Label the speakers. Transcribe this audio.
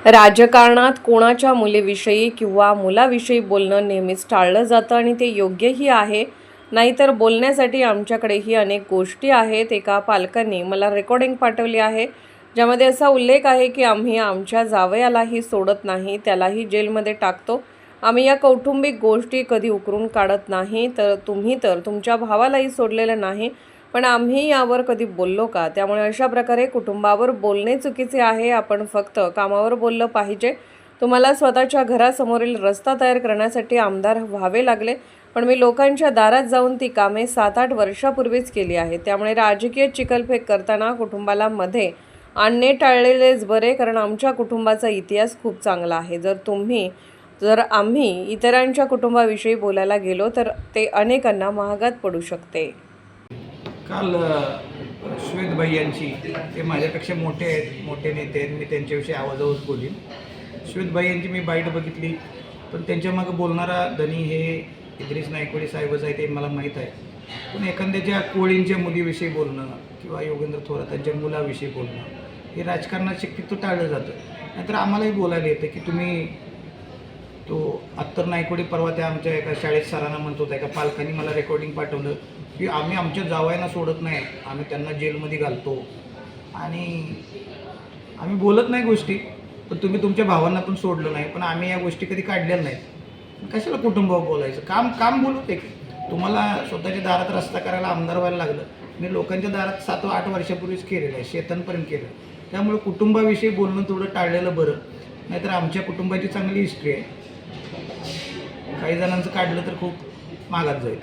Speaker 1: राजकारणात कोणाच्या मुलीविषयी किंवा मुलाविषयी बोलणं नेहमीच टाळलं जातं आणि ते योग्यही आहे. नाहीतर बोलण्यासाठी आमच्याकडेही अनेक गोष्टी आहेत. एका पालकांनी मला रेकॉर्डिंग पाठवली आहे, ज्यामध्ये असा उल्लेख आहे की आम्ही आमच्या जावयालाही सोडत नाही, त्यालाही जेलमध्ये टाकतो. आम्ही या कौटुंबिक गोष्टी कधी उकरून काढत नाही. तर तुम्ही तर तुमच्या भावालाही सोडलेलं नाही, पण आम्ही यावर कधी बोललो का? त्यामुळे अशा प्रकारे कुटुंबावर बोलणे चुकीचे आहे. आपण फक्त कामावर बोललं पाहिजे. तुम्हाला स्वतःच्या घरासमोरील रस्ता तयार करण्यासाठी आमदार व्हावे लागले, पण मी लोकांच्या दारात जाऊन ती कामे 7-8 वर्षापूर्वीच केली आहे. त्यामुळे राजकीय चिखलफेक करताना कुटुंबाला मध्ये आणणे टाळलेलेच बरे, कारण आमच्या कुटुंबाचा इतिहास खूप चांगला आहे. जर आम्ही इतरांच्या कुटुंबाविषयी बोलायला गेलो तर ते अनेकांना महागात पडू शकते.
Speaker 2: काल श्वेतबाई यांची, ते माझ्यापेक्षा मोठे आहेत, मोठे नेते आहेत, मी त्यांच्याविषयी आवाजावर बोलीन. श्वेतबाई यांची मी बाईट बघितली, पण त्यांच्या मागं बोलणारा धनी हे इद्रिस नायकवडी साहेबच आहे, ते मला माहीत आहे. पण एखाद्याच्या कोळींच्या मुलीविषयी बोलणं किंवा योगेंद्र थोरातांच्या मुलाविषयी बोलणं हे राजकारणात शक्यतो टाळलं जातं. नाहीतर आम्हालाही बोलायला येतं की तुम्ही तो अत्तर नायकवडी परवा त्या आमच्या एका शाळेत सरांना म्हणत होता, एका पालकांनी मला रेकॉर्डिंग पाठवलं की आम्ही आमच्या जावयांना सोडत नाही, आम्ही त्यांना जेलमध्ये घालतो आणि आम्ही बोलत नाही गोष्टी, पण तुम्ही तुमच्या भावांना पण सोडलं नाही, पण आम्ही या गोष्टी कधी काढलेल्या नाहीत. कशाला कुटुंबावर बोलायचं? काम बोलू ते. तुम्हाला स्वतःच्या दारात रस्ता करायला आमदार व्हायला लागलं. मी लोकांच्या दारात 7-8 वर्षापूर्वीच केलेलं आहे, शेतांपर्यंत केलं. त्यामुळे कुटुंबाविषयी बोलणं थोडं टाळलेलं बरं. नाहीतर आमच्या कुटुंबाची चांगली हिस्ट्री आहे. काही जणांचं काढलं तर खूप मागात जाईल.